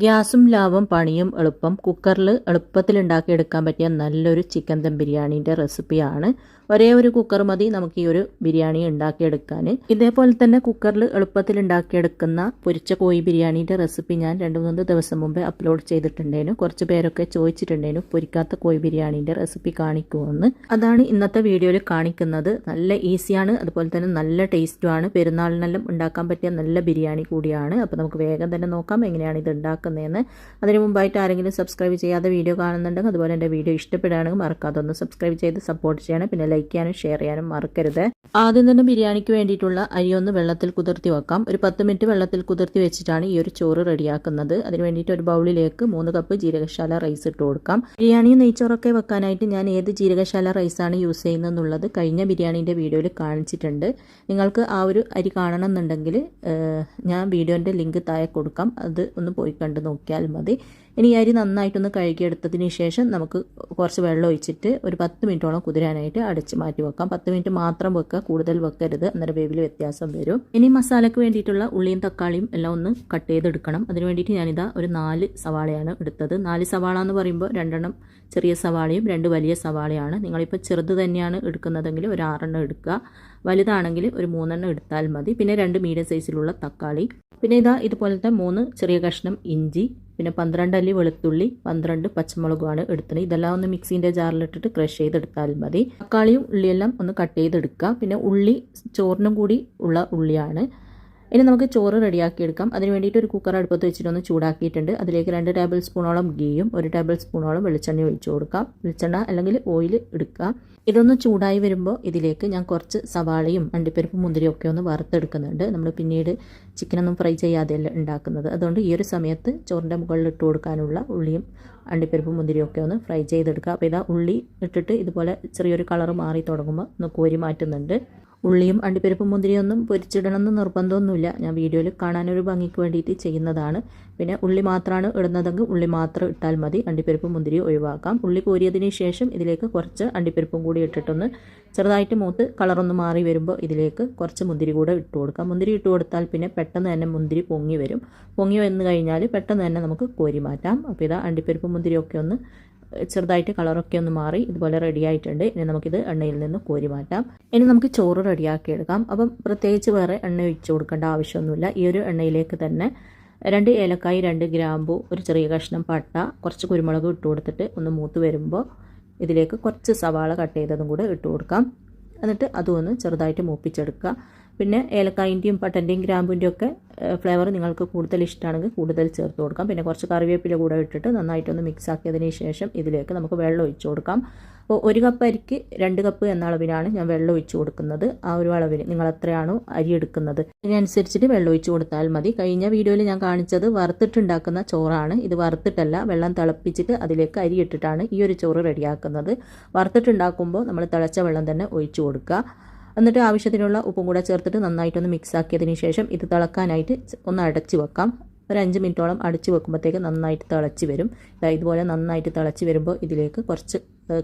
ഗ്യാസും ലാഭം പണിയും എളുപ്പം കുക്കറിൽ എളുപ്പത്തിൽ ഉണ്ടാക്കിയെടുക്കാൻ പറ്റിയ നല്ലൊരു ചിക്കൻ ദം ബിരിയാണീൻ്റെ റെസിപ്പിയാണ്. ഒരേ ഒരു കുക്കർ മതി നമുക്ക് ഈ ഒരു ബിരിയാണി ഉണ്ടാക്കിയെടുക്കാൻ. ഇതേപോലെ തന്നെ കുക്കറിൽ എളുപ്പത്തിൽ ഉണ്ടാക്കിയെടുക്കുന്ന പൊരിച്ച കോഴി ബിരിയാണീൻ്റെ റെസിപ്പി ഞാൻ 2-3 ദിവസം മുമ്പേ അപ്ലോഡ് ചെയ്തിട്ടുണ്ടേനു. കുറച്ച് പേരൊക്കെ ചോദിച്ചിട്ടുണ്ടേനു പൊരിക്കാത്ത കോഴി ബിരിയാണീൻ്റെ റെസിപ്പി കാണിക്കുമെന്ന്. അതാണ് ഇന്നത്തെ വീഡിയോയിൽ കാണിക്കുന്നത്. നല്ല ഈസിയാണ്, അതുപോലെ തന്നെ നല്ല ടേസ്റ്റുമാണ്. പെരുന്നാളിനെല്ലാം ഉണ്ടാക്കാൻ പറ്റിയ നല്ല ബിരിയാണി കൂടിയാണ്. അപ്പോൾ നമുക്ക് വേഗം തന്നെ നോക്കാം എങ്ങനെയാണ് ഇത് ഉണ്ടാക്കുന്നതെന്ന്. അതിന് മുമ്പായിട്ട് ആരെങ്കിലും സബ്സ്ക്രൈബ് ചെയ്യാതെ വീഡിയോ കാണുന്നുണ്ടെങ്കിൽ അതുപോലെ എൻ്റെ വീഡിയോ ഇഷ്ടപ്പെടുകയാണെങ്കിൽ മറക്കാതെ ഒന്ന് സബ്സ്ക്രൈബ് ചെയ്ത് സപ്പോർട്ട് ചെയ്യണം. പിന്നെ ലൈക്ക് ചെയ്യാനും ഷെയർ ചെയ്യാനും മറക്കരുത്. ആദ്യം തന്നെ ബിരിയാണിക്ക് വേണ്ടിയിട്ടുള്ള അരി ഒന്ന് വെള്ളത്തിൽ കുതിർത്തി വെക്കാം. ഒരു 10 മിനിറ്റ് വെള്ളത്തിൽ കുതിർത്തി വെച്ചിട്ടാണ് ഈ ഒരു ചോറ് റെഡിയാക്കുന്നത്. അതിന് വേണ്ടിയിട്ട് ഒരു ബൗളിലേക്ക് 3 കപ്പ് ജീരകശാല റൈസ് ഇട്ട് കൊടുക്കാം. ബിരിയാണിയും നെയ്ച്ചോറൊക്കെ വെക്കാനായിട്ട് ഞാൻ ഏത് ജീരകശാല റൈസാണ് യൂസ് ചെയ്യുന്നതെന്നുള്ളത് കഴിഞ്ഞ ബിരിയാണീൻ്റെ വീഡിയോയിൽ കാണിച്ചിട്ടുണ്ട്. നിങ്ങൾക്ക് ആ ഒരു അരി കാണണം എന്നുണ്ടെങ്കിൽ ഞാൻ വീഡിയോൻ്റെ ലിങ്ക് താഴെ കൊടുക്കാം. അത് ഒന്ന് പോയി കണ്ട് നോക്കിയാൽ മതി. ഇനി ഈ അരി നന്നായിട്ടൊന്ന് കഴുകിയെടുത്തതിന് ശേഷം നമുക്ക് കുറച്ച് വെള്ളം ഒഴിച്ചിട്ട് ഒരു 10 മിനിറ്റോളം കുതിരാനായിട്ട് അടച്ച് മാറ്റി വെക്കാം. 10 മിനിറ്റ് മാത്രം വെക്കുക, കൂടുതൽ വെക്കരുത്, അന്നേരം വേവിൽ വ്യത്യാസം വരും. ഇനി മസാലയ്ക്ക് വേണ്ടിയിട്ടുള്ള ഉള്ളിയും തക്കാളിയും എല്ലാം ഒന്ന് കട്ട് ചെയ്തെടുക്കണം. അതിന് വേണ്ടിയിട്ട് ഞാനിതാ ഒരു 4 സവാളയാണ് എടുത്തത്. 4 സവാള എന്ന് പറയുമ്പോൾ 2 എണ്ണം ചെറിയ സവാളയും 2 വലിയ സവാളയാണ്. നിങ്ങളിപ്പോൾ ചെറുത് തന്നെയാണ് എടുക്കുന്നതെങ്കിൽ ഒരു 6 എണ്ണം എടുക്കുക. വലുതാണെങ്കിൽ ഒരു 3 എണ്ണം എടുത്താൽ മതി. പിന്നെ 2 മീഡിയം സൈസിലുള്ള തക്കാളി, പിന്നെ ഇതുപോലത്തെ 3 ചെറിയ കഷ്ണം ഇഞ്ചി, പിന്നെ 12 അല്ലി വെളുത്തുള്ളി, 12 പച്ചമുളകുമാണ് എടുത്തത്. ഇതെല്ലാം ഒന്ന് മിക്സിൻ്റെ ജാറിലിട്ടിട്ട് ക്രഷ് ചെയ്തെടുത്താൽ മതി. തക്കാളിയും ഉള്ളിയെല്ലാം ഒന്ന് കട്ട് ചെയ്തെടുക്കുക. പിന്നെ ഉള്ളി ചോറിനും കൂടി ഉള്ള ഉള്ളിയാണ്. ഇനി നമുക്ക് ചോറ് റെഡിയാക്കി എടുക്കാം. അതിന് വേണ്ടിയിട്ട് ഒരു കുക്കർ അടുപ്പത്ത് വെച്ചിട്ടൊന്ന് ചൂടാക്കിയിട്ടുണ്ട്. അതിലേക്ക് 2 ടേബിൾ സ്പൂണോളം ഗീയും 1 ടേബിൾ സ്പൂണോളം വെളിച്ചെണ്ണ ഒഴിച്ചു കൊടുക്കാം. വെളിച്ചെണ്ണ അല്ലെങ്കിൽ ഓയിൽ എടുക്കുക. ഇതൊന്ന് ചൂടായി വരുമ്പോൾ ഇതിലേക്ക് ഞാൻ കുറച്ച് സവാളയും അണ്ടിപ്പരിപ്പും മുന്തിരിയും ഒക്കെ ഒന്ന് വറുത്തെടുക്കുന്നുണ്ട്. നമ്മൾ പിന്നീട് ചിക്കനൊന്നും ഫ്രൈ ചെയ്യാതെയല്ല ഉണ്ടാക്കുന്നത്. അതുകൊണ്ട് ഈ ഒരു സമയത്ത് ചോറിൻ്റെ മുകളിൽ ഇട്ട് കൊടുക്കാനുള്ള ഉള്ളിയും അണ്ടിപ്പരിപ്പും മുന്തിരിയും ഒക്കെ ഒന്ന് ഫ്രൈ ചെയ്തെടുക്കുക. അപ്പോൾ ഉള്ളി ഇട്ടിട്ട് ഇതുപോലെ ചെറിയൊരു കളർ മാറി തുടങ്ങുമ്പോൾ ഒന്ന് കോരി മാറ്റുന്നുണ്ട്. ഉള്ളിയും അണ്ടിപ്പരിപ്പും മുന്തിരിയൊന്നും പൊരിച്ചിടണമെന്ന് നിർബന്ധമൊന്നുമില്ല. ഞാൻ വീഡിയോയിൽ കാണാനൊരു ഭംഗിക്ക് വേണ്ടിയിട്ട് ചെയ്യുന്നതാണ്. പിന്നെ ഉള്ളി മാത്രമാണ് ഇടുന്നതെങ്കിൽ ഉള്ളി മാത്രം ഇട്ടാൽ മതി, അണ്ടിപ്പരിപ്പും മുന്തിരിയും ഒഴിവാക്കാം. ഉള്ളി കോരിയതിന് ശേഷം ഇതിലേക്ക് കുറച്ച് അണ്ടിപ്പരിപ്പും കൂടി ഇട്ടിട്ടൊന്ന് ചെറുതായിട്ട് മൂത്ത് കളറൊന്ന് മാറി വരുമ്പോൾ ഇതിലേക്ക് കുറച്ച് മുന്തിരി കൂടെ ഇട്ട് കൊടുക്കാം. മുന്തിരി ഇട്ട് കൊടുത്താൽ പിന്നെ പെട്ടെന്ന് തന്നെ മുന്തിരി പൊങ്ങി വരും. പൊങ്ങി വന്നു കഴിഞ്ഞാൽ പെട്ടെന്ന് തന്നെ നമുക്ക് കോരി മാറ്റാം. അപ്പോൾ അണ്ടിപ്പരിപ്പും മുന്തിരിയൊക്കെ ഒന്ന് ചെറുതായിട്ട് കളറൊക്കെ ഒന്ന് മാറി ഇതുപോലെ റെഡി ആയിട്ടുണ്ട്. ഇനി നമുക്കിത് എണ്ണയിൽ നിന്ന് കോരി മാറ്റാം. ഇനി നമുക്ക് ചോറ് റെഡിയാക്കി എടുക്കാം. അപ്പം പ്രത്യേകിച്ച് വേറെ എണ്ണ ഒഴിച്ചു കൊടുക്കേണ്ട ആവശ്യമൊന്നുമില്ല. ഈ ഒരു എണ്ണയിലേക്ക് തന്നെ 2 ഏലക്കായ്, 2 ഗ്രാമ്പു, ഒരു ചെറിയ കഷ്ണം പട്ട, കുറച്ച് കുരുമുളക് ഇട്ട് കൊടുത്തിട്ട് ഒന്ന് മൂത്ത് വരുമ്പോൾ ഇതിലേക്ക് കുറച്ച് സവാള കട്ട് ചെയ്തതും കൂടെ ഇട്ട് കൊടുക്കാം. എന്നിട്ട് അതും ഒന്ന് ചെറുതായിട്ട് മൂപ്പിച്ചെടുക്കുക. പിന്നെ ഏലക്കായിൻ്റെയും പട്ടൻ്റെയും ഗ്രാമ്പൂൻ്റെയും ഒക്കെ ഫ്ലേവർ നിങ്ങൾക്ക് കൂടുതൽ ഇഷ്ടമാണെങ്കിൽ കൂടുതൽ ചേർത്ത് കൊടുക്കാം. പിന്നെ കുറച്ച് കറിവേപ്പില കൂടെ ഇട്ടിട്ട് നന്നായിട്ടൊന്ന് മിക്സ് ആക്കിയതിന് ശേഷം ഇതിലേക്ക് നമുക്ക് വെള്ളം ഒഴിച്ചു കൊടുക്കാം. അപ്പോൾ 1 കപ്പ് അരിക്ക് 2 കപ്പ് എന്ന അളവിനാണ് ഞാൻ വെള്ളം ഒഴിച്ചു കൊടുക്കുന്നത്. ആ ഒരു അളവിന് നിങ്ങൾ എത്രയാണോ അരി എടുക്കുന്നത് അതിനനുസരിച്ചിട്ട് വെള്ളം ഒഴിച്ചു കൊടുത്താൽ മതി. കഴിഞ്ഞ വീഡിയോയിൽ ഞാൻ കാണിച്ചത് വറുത്തിട്ടുണ്ടാക്കുന്ന ചോറാണ്. ഇത് വറുത്തിട്ടല്ല, വെള്ളം തിളപ്പിച്ചിട്ട് അതിലേക്ക് അരി ഇട്ടിട്ടാണ് ഈ ഒരു ചോറ് റെഡിയാക്കുന്നത്. വറുത്തിട്ടുണ്ടാക്കുമ്പോൾ നമ്മൾ തിളച്ച വെള്ളം തന്നെ ഒഴിച്ചു കൊടുക്കുക. എന്നിട്ട് ആവശ്യത്തിനുള്ള ഉപ്പും കൂടെ ചേർത്തിട്ട് നന്നായിട്ടൊന്ന് മിക്സ് ആക്കിയതിന് ശേഷം ഇത് തിളക്കാനായിട്ട് ഒന്ന് അടച്ച് വെക്കാം. ഒരു 5 മിനിറ്റോളം അടച്ച് വെക്കുമ്പോഴത്തേക്ക് നന്നായിട്ട് തിളച്ച് വരും. ഇതുപോലെ നന്നായിട്ട് തിളച്ച് വരുമ്പോൾ ഇതിലേക്ക് കുറച്ച്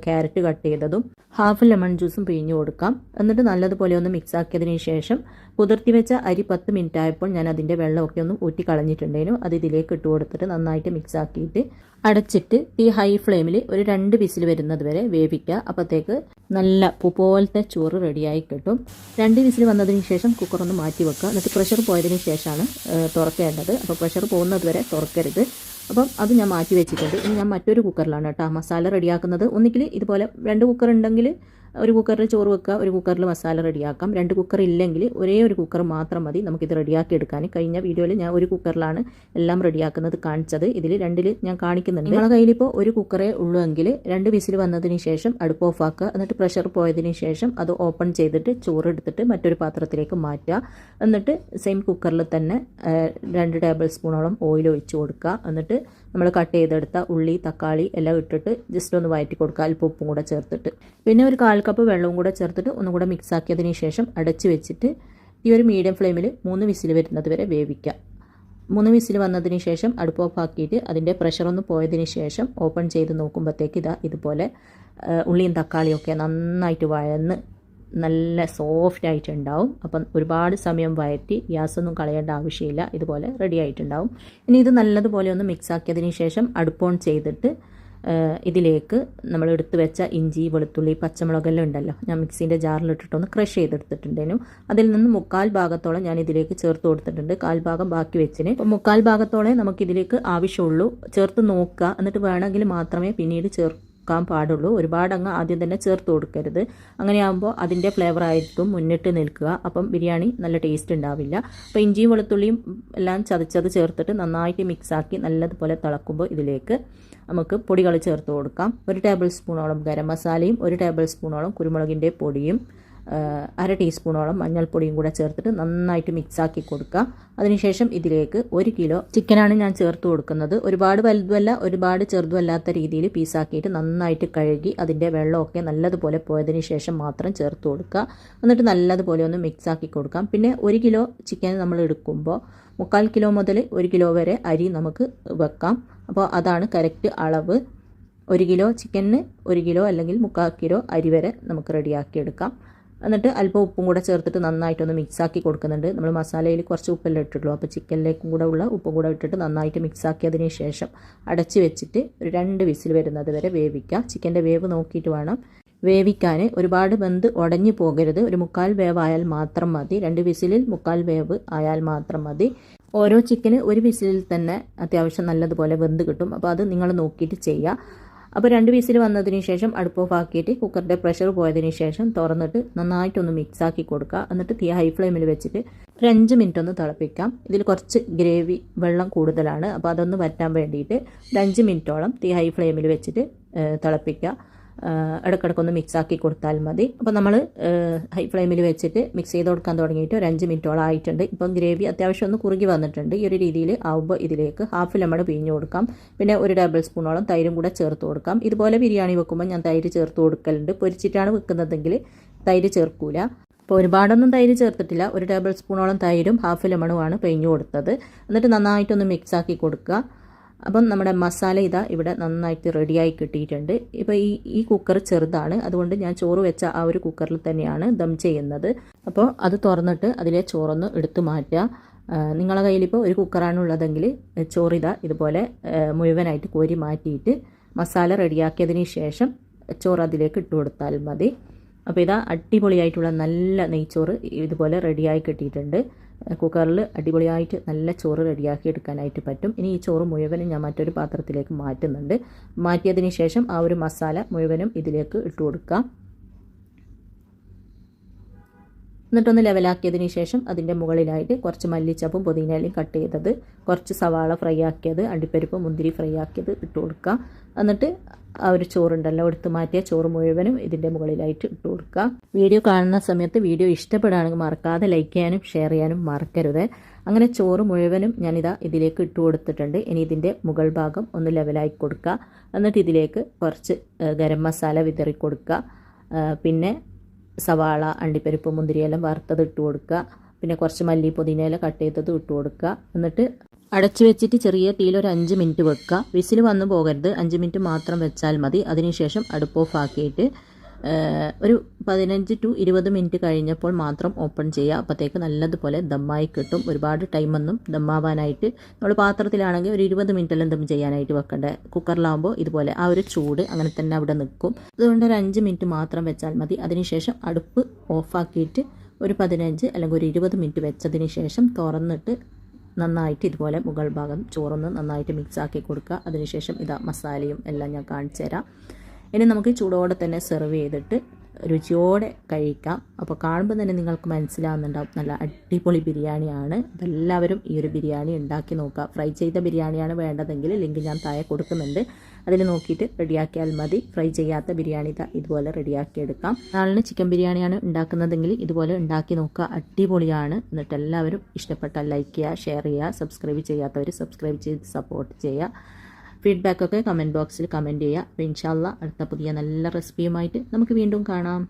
ക്യാരറ്റ് കട്ട് ചെയ്തതും ഹാഫ് ലെമൺ ജ്യൂസും പിഴിഞ്ഞു കൊടുക്കാം. എന്നിട്ട് നല്ലതുപോലെ ഒന്ന് മിക്സ് ആക്കിയതിന് ശേഷം കുതിർത്തി വെച്ച അരി 10 മിനിറ്റ് ആയപ്പോൾ ഞാൻ അതിൻ്റെ വെള്ളമൊക്കെ ഒന്ന് ഊറ്റി കളഞ്ഞിട്ടുണ്ടായിരുന്നു. അത് ഇതിലേക്ക് ഇട്ട് കൊടുത്തിട്ട് നന്നായിട്ട് മിക്സ് ആക്കിയിട്ട് അടച്ചിട്ട് തീ ഹൈ ഫ്ലെയിമിൽ ഒരു 2 വിസിൽ വരുന്നത് വരെ വേവിക്കുക. അപ്പോഴത്തേക്ക് നല്ല പൂ പോലത്തെ ചോറ് റെഡിയായി കിട്ടും. 2 വിസിൽ വന്നതിന് ശേഷം കുക്കറൊന്ന് മാറ്റി വെക്കുക. എന്നിട്ട് പ്രഷർ പോയതിന് ശേഷമാണ് തുറക്കേണ്ടത്. അപ്പോൾ പ്രഷർ പോകുന്നത് വരെ തുറക്കരുത്. അപ്പം അത് ഞാൻ മാറ്റി വെച്ചിട്ടുണ്ട്. ഇനി ഞാൻ മറ്റൊരു കുക്കറിലാണ് കേട്ടോ മസാല റെഡിയാക്കുന്നത്. ഒന്നുകിൽ ഇതുപോലെ 2 കുക്കർ ഉണ്ടെങ്കിൽ ഒരു കുക്കറിൽ ചോറ് വെക്കുക, ഒരു കുക്കറിൽ മസാല റെഡിയാക്കാം. 2 കുക്കർ ഇല്ലെങ്കിൽ ഒരേ ഒരു കുക്കർ മാത്രം മതി നമുക്കിത് റെഡിയാക്കി എടുക്കാൻ. കഴിഞ്ഞ വീഡിയോയിൽ ഞാൻ ഒരു കുക്കറിലാണ് എല്ലാം റെഡിയാക്കുന്നത് കാണിച്ചത്. ഇതിൽ 2ൽ ഞാൻ കാണിക്കുന്നുണ്ട്. നിങ്ങളുടെ കയ്യിലിപ്പോൾ ഒരു കുക്കറേ ഉള്ളൂ എങ്കിൽ 2 വിസിൽ വന്നതിന് ശേഷം അടുപ്പ് ഓഫ് ആക്കുക. എന്നിട്ട് പ്രഷർ പോയതിന് ശേഷം അത് ഓപ്പൺ ചെയ്തിട്ട് ചോറ് എടുത്തിട്ട് മറ്റൊരു പാത്രത്തിലേക്ക് മാറ്റുക. എന്നിട്ട് സെയിം കുക്കറിൽ തന്നെ 2 ടേബിൾ സ്പൂണോളം ഓയിൽ ഒഴിച്ച് കൊടുക്കുക. എന്നിട്ട് നമ്മൾ കട്ട് ചെയ്തെടുത്ത ഉള്ളി തക്കാളി എല്ലാം ഇട്ടിട്ട് ജസ്റ്റ് ഒന്ന് വഴറ്റി കൊടുക്കുക, അല്പം ഉപ്പും കൂടെ ചേർത്തിട്ട്. പിന്നെ ഒരു 1/4 കപ്പ് വെള്ളവും കൂടെ ചേർത്തിട്ട് ഒന്നും കൂടെ മിക്സ് ആക്കിയതിന് ശേഷം അടച്ച് വെച്ചിട്ട് ഈ ഒരു മീഡിയം ഫ്ലെയിമിൽ 3 വിസിൽ വരുന്നത് വരെ വേവിക്കുക. 3 വിസിൽ വന്നതിന് ശേഷം അടുപ്പ് ഓഫ് ആക്കിയിട്ട് അതിൻ്റെ പ്രഷറൊന്ന് പോയതിന് ശേഷം ഓപ്പൺ ചെയ്ത് നോക്കുമ്പോഴത്തേക്ക് ഇതുപോലെ ഉള്ളിയും തക്കാളിയൊക്കെ നന്നായിട്ട് വഴന്ന് നല്ല സോഫ്റ്റ് ആയിട്ടുണ്ടാവും. അപ്പം ഒരുപാട് സമയം വഴറ്റി ഗ്യാസൊന്നും കളയേണ്ട ആവശ്യമില്ല. ഇതുപോലെ റെഡി ആയിട്ടുണ്ടാവും. ഇനി ഇത് നല്ലതുപോലെ ഒന്ന് മിക്സ് ആക്കിയതിന് ശേഷം അടുപ്പ് ഓൺ ചെയ്തിട്ട് ഇതിലേക്ക് നമ്മൾ എടുത്തു വെച്ച ഇഞ്ചി, വെളുത്തുള്ളി, പച്ചമുളകെല്ലാം ഉണ്ടല്ലോ, ഞാൻ മിക്സീൻ്റെ ജാറിലിട്ടിട്ടൊന്ന് ക്രഷ് ചെയ്തെടുത്തിട്ടുണ്ടേനു. അതിൽ നിന്ന് 1/4 ഭാഗത്തോളം ഞാൻ ഇതിലേക്ക് ചേർത്ത് കൊടുത്തിട്ടുണ്ട്. 1/4 ഭാഗം ബാക്കി വെച്ചിന്. അപ്പോൾ 1/4 ഭാഗത്തോളം നമുക്കിതിലേക്ക് ആവശ്യമുള്ളൂ. ചേർത്ത് നോക്കുക, എന്നിട്ട് വേണമെങ്കിൽ മാത്രമേ പിന്നീട് ചേർക്കാൻ പാടുള്ളൂ. ഒരുപാട് അങ്ങ് ആദ്യം തന്നെ ചേർത്ത് കൊടുക്കരുത്. അങ്ങനെയാകുമ്പോൾ അതിൻ്റെ ഫ്ലേവർ ആയിരിക്കും മുന്നിട്ട് നിൽക്കുക. അപ്പം ബിരിയാണി നല്ല ടേസ്റ്റ് ഉണ്ടാവില്ല. അപ്പോൾ ഇഞ്ചിയും വെളുത്തുള്ളിയും എല്ലാം ചതച്ചത് ചേർത്തിട്ട് നന്നായിട്ട് മിക്സാക്കി നല്ലതുപോലെ തിളക്കുമ്പോൾ ഇതിലേക്ക് നമുക്ക് പൊടികൾ ചേർത്ത് കൊടുക്കാം. 1 ടേബിൾ സ്പൂണോളം ഗരം മസാലയും 1 ടേബിൾ സ്പൂണോളം കുരുമുളകിൻ്റെ പൊടിയും 1/2 ടീസ്പൂണോളം മഞ്ഞൾപ്പൊടിയും കൂടെ ചേർത്തിട്ട് നന്നായിട്ട് മിക്സാക്കി കൊടുക്കുക. അതിനുശേഷം ഇതിലേക്ക് 1 കിലോ ചിക്കനാണ് ഞാൻ ചേർത്ത് കൊടുക്കുന്നത്. ഒരുപാട് വലുതുമല്ല ഒരുപാട് ചെറുതുമല്ലാത്ത രീതിയിൽ പീസാക്കിയിട്ട് നന്നായിട്ട് കഴുകി അതിൻ്റെ വെള്ളമൊക്കെ നല്ലതുപോലെ പോയതിന് ശേഷം മാത്രം ചേർത്ത് കൊടുക്കുക. എന്നിട്ട് നല്ലതുപോലെ ഒന്ന് മിക്സാക്കി കൊടുക്കാം. പിന്നെ 1 കിലോ ചിക്കൻ നമ്മൾ എടുക്കുമ്പോൾ 3/4 കിലോ മുതൽ 1 കിലോ വരെ അരി നമുക്ക് വെക്കാം. അപ്പോൾ അതാണ് കറക്റ്റ് അളവ്. 1 കിലോ ചിക്കനിന് 1 കിലോ അല്ലെങ്കിൽ 3/4 കിലോ അരി വരെ നമുക്ക് റെഡിയാക്കി എടുക്കാം. എന്നിട്ട് അല്പം ഉപ്പും കൂടെ ചേർത്തിട്ട് നന്നായിട്ടൊന്ന് മിക്സാക്കി കൊടുക്കുന്നുണ്ട്. നമ്മൾ മസാലയിൽ കുറച്ച് ഉപ്പെല്ലാം ഇട്ടിട്ടുള്ളൂ. അപ്പോൾ ചിക്കനിലേക്കും കൂടെ ഉള്ള ഉപ്പും കൂടെ ഇട്ടിട്ട് നന്നായിട്ട് മിക്സാക്കിയതിന് ശേഷം അടച്ച് വെച്ചിട്ട് ഒരു 2 വിസിൽ വരുന്നത് വരെ വേവിക്കുക. ചിക്കൻ്റെ വേവ് നോക്കിയിട്ട് വേണം വേവിക്കാൻ. ഒരുപാട് വെന്ത് ഉടഞ്ഞു പോകരുത്. ഒരു 1/4 വേവായാൽ മാത്രം മതി. 2 വിസിലിൽ 1/4 വേവ് ആയാൽ മാത്രം മതി. ഓരോ ചിക്കന് 1 വിസിലിൽ തന്നെ അത്യാവശ്യം നല്ലതുപോലെ വെന്ത് കിട്ടും. അപ്പോൾ അത് നിങ്ങൾ നോക്കിയിട്ട് ചെയ്യുക. അപ്പോൾ 2 വിസിൽ വന്നതിന് ശേഷം അടുപ്പ് ഓഫ് ആക്കിയിട്ട് കുക്കറിൻ്റെ പ്രഷർ പോയതിന് ശേഷം തുറന്നിട്ട് നന്നായിട്ടൊന്ന് മിക്സാക്കി കൊടുക്കുക. എന്നിട്ട് തീ ഹൈ ഫ്ലെയിമിൽ വെച്ചിട്ട് ഒരു 5 മിനിറ്റ് ഒന്ന് തിളപ്പിക്കാം. ഇതിൽ കുറച്ച് ഗ്രേവി വെള്ളം കൂടുതലാണ്. അപ്പോൾ അതൊന്ന് വറ്റാൻ വേണ്ടിയിട്ട് ഒരു 5 മിനിറ്റോളം തീ ഹൈ ഫ്ലെയിമിൽ വെച്ചിട്ട് തിളപ്പിക്കുക. ഇടയ്ക്കിടയ്ക്കൊന്ന് മിക്സാക്കി കൊടുത്താൽ മതി. അപ്പോൾ നമ്മൾ ഹൈ ഫ്ലെയിമിൽ വെച്ചിട്ട് മിക്സ് ചെയ്ത് കൊടുക്കാൻ തുടങ്ങിയിട്ട് ഒരു 5 മിനിറ്റോളം ആയിട്ടുണ്ട്. ഇപ്പം ഗ്രേവി അത്യാവശ്യം ഒന്ന് കുറുകി വന്നിട്ടുണ്ട്. ഈ ഒരു രീതിയിൽ ആവുമ്പോൾ ഇതിലേക്ക് ഹാഫ് ലെമൺ പിഴിഞ്ഞ് കൊടുക്കാം. പിന്നെ 1 ടേബിൾ സ്പൂണോളം തൈരും കൂടെ ചേർത്ത് കൊടുക്കാം. ഇതുപോലെ ബിരിയാണി വെക്കുമ്പോൾ ഞാൻ തൈര് ചേർത്ത് കൊടുക്കലുണ്ട്. പൊരിച്ചിട്ടാണ് വെക്കുന്നതെങ്കിൽ തൈര് ചേർക്കൂല. അപ്പോൾ ഒരുപാടൊന്നും തൈര് ചേർത്തിട്ടില്ല. 1 ടേബിൾ സ്പൂണോളം തൈരും ഹാഫ് ലെമണുമാണ് പിഴിഞ്ഞ് കൊടുത്തത്. എന്നിട്ട് നന്നായിട്ടൊന്ന് മിക്സാക്കി കൊടുക്കുക. അപ്പം നമ്മുടെ മസാല ഇതാ ഇവിടെ നന്നായിട്ട് റെഡിയായി കിട്ടിയിട്ടുണ്ട്. ഇപ്പോൾ ഈ കുക്കർ ചെറുതാണ്, അതുകൊണ്ട് ഞാൻ ചോറ് വെച്ച ആ ഒരു കുക്കറിൽ തന്നെയാണ് ദം ചെയ്യുന്നത്. അപ്പോൾ അത് തുറന്നിട്ട് അതിലെ ചോറൊന്ന് എടുത്തു മാറ്റുക. നിങ്ങളുടെ കയ്യിലിപ്പോൾ ഒരു കുക്കറാണ് ഉള്ളതെങ്കിൽ ചോറിതാ ഇതുപോലെ മുഴുവനായിട്ട് കോരി മാറ്റിയിട്ട് മസാല റെഡിയാക്കിയതിന് ശേഷം ചോറ് അതിലേക്ക് ഇട്ട് കൊടുത്താൽ മതി. അപ്പോൾ ഇതാ അടിപൊളിയായിട്ടുള്ള നല്ല നെയ്ച്ചോറ് ഇതുപോലെ റെഡിയായി കിട്ടിയിട്ടുണ്ട്. കുക്കറിൽ അടിപൊളിയായിട്ട് നല്ല ചോറ് റെഡിയാക്കി എടുക്കാനായിട്ട് പറ്റും. ഇനി ഈ ചോറ് മുഴുവനും ഞാൻ മറ്റൊരു പാത്രത്തിലേക്ക് മാറ്റുന്നുണ്ട്. മാറ്റിയതിന് ശേഷം ആ ഒരു മസാല മുഴുവനും ഇതിലേക്ക് ഇട്ട് കൊടുക്കാം. എന്നിട്ടൊന്ന് ലെവലാക്കിയതിന് ശേഷം അതിൻ്റെ മുകളിലായിട്ട് കുറച്ച് മല്ലിച്ചപ്പും പുതിനയിലയും കട്ട് ചെയ്തത്, കുറച്ച് സവാള ഫ്രൈ ആക്കിയത്, അണ്ടിപ്പരിപ്പ് മുന്തിരി ഫ്രൈ ആക്കിയത് ഇട്ട് കൊടുക്കുക. എന്നിട്ട് ആ ഒരു ചോറുണ്ടല്ലോ എടുത്ത് മാറ്റിയ ചോറ് മുഴുവനും ഇതിൻ്റെ മുകളിലായിട്ട് ഇട്ട് കൊടുക്കുക. വീഡിയോ കാണുന്ന സമയത്ത് വീഡിയോ ഇഷ്ടപ്പെടുകയാണെങ്കിൽ മറക്കാതെ ലൈക്ക് ചെയ്യാനും ഷെയർ ചെയ്യാനും മറക്കരുത്. അങ്ങനെ ചോറ് മുഴുവനും ഞാനിതാ ഇതിലേക്ക് ഇട്ട് കൊടുത്തിട്ടുണ്ട്. ഇനി ഇതിൻ്റെ മുകൾ ഭാഗം ഒന്ന് ലെവലാക്കി കൊടുക്കുക. എന്നിട്ട് ഇതിലേക്ക് കുറച്ച് ഗരം മസാല വിതറി കൊടുക്കുക. പിന്നെ സവാള, അണ്ടിപ്പരിപ്പ്, മുന്തിരിയെല്ലാം വറുത്തത് ഇട്ട് കൊടുക്കുക. പിന്നെ കുറച്ച് മല്ലി പുതിനയില കട്ട് ചെയ്തത് ഇട്ട് കൊടുക്കുക. എന്നിട്ട് അടച്ചു വെച്ചിട്ട് ചെറിയ തീയിൽ ഒരു 5 മിനിറ്റ് വെക്കുക. വിസിൽ വന്നു പോകരുത്, 5 മിനിറ്റ് മാത്രം വെച്ചാൽ മതി. അതിനുശേഷം അടുപ്പ് ഓഫ് ആക്കിയിട്ട് ഒരു 15 to 20 മിനിറ്റ് കഴിഞ്ഞപ്പോൾ മാത്രം ഓപ്പൺ ചെയ്യുക. അപ്പോഴത്തേക്ക് നല്ലതുപോലെ ദമ്മായി കിട്ടും. ഒരുപാട് ടൈമൊന്നും ദമ്മാവാനായിട്ട് നമ്മൾ പാത്രത്തിലാണെങ്കിൽ ഒരു 20 മിനിറ്റെല്ലാം ദം ചെയ്യാനായിട്ട് വെക്കണ്ടേ. കുക്കറിലാകുമ്പോൾ ഇതുപോലെ ആ ഒരു ചൂട് അങ്ങനെ തന്നെ അവിടെ നിൽക്കും. അതുകൊണ്ട് ഒരു 5 മിനിറ്റ് മാത്രം വെച്ചാൽ മതി. അതിനുശേഷം അടുപ്പ് ഓഫാക്കിയിട്ട് ഒരു 15 അല്ലെങ്കിൽ ഒരു 20 മിനിറ്റ് വെച്ചതിന് ശേഷം തുറന്നിട്ട് നന്നായിട്ട് ഇതുപോലെ മുകൾ ഭാഗം ചോറൊന്ന് നന്നായിട്ട് മിക്സാക്കി കൊടുക്കുക. അതിനുശേഷം ഇതാ മസാലയും എല്ലാം ഞാൻ കാണിച്ചു തരാം. ഇനി നമുക്ക് ചൂടോടെ തന്നെ സെർവ് ചെയ്തിട്ട് രുചിയോടെ കഴിക്കാം. അപ്പോൾ കാണുമ്പോൾ തന്നെ നിങ്ങൾക്ക് മനസ്സിലാവുന്നുണ്ടാവും നല്ല അടിപൊളി ബിരിയാണിയാണ്. അപ്പോൾ എല്ലാവരും ഈ ഒരു ബിരിയാണി ഉണ്ടാക്കി നോക്കുക. ഫ്രൈ ചെയ്ത ബിരിയാണിയാണ് വേണ്ടതെങ്കിൽ ലിങ്ക് ഞാൻ താഴെ കൊടുക്കുന്നുണ്ട്. അതിൽ നോക്കിയിട്ട് റെഡിയാക്കിയാൽ മതി. ഫ്രൈ ചെയ്യാത്ത ബിരിയാണി ഇതുപോലെ റെഡിയാക്കി എടുക്കാം. നാളിന് ചിക്കൻ ബിരിയാണിയാണ് ഉണ്ടാക്കുന്നതെങ്കിൽ ഇതുപോലെ ഉണ്ടാക്കി നോക്കുക. അടിപൊളിയാണ്. എന്നിട്ട് എല്ലാവരും ഇഷ്ടപ്പെട്ടാൽ ലൈക്ക് ചെയ്യുക, ഷെയർ ചെയ്യുക, സബ്സ്ക്രൈബ് ചെയ്യാത്തവർ സബ്സ്ക്രൈബ് ചെയ്ത് സപ്പോർട്ട് ചെയ്യുക. ഫീഡ്ബാക്കൊക്കെ കമൻറ്റ് ബോക്സിൽ കമൻറ്റ് ചെയ്യുക. അപ്പോൾ ഇൻഷാ അല്ലാഹ് അടുത്ത പുതിയ നല്ല റെസിപ്പിയുമായിട്ട് നമുക്ക് വീണ്ടും കാണാം.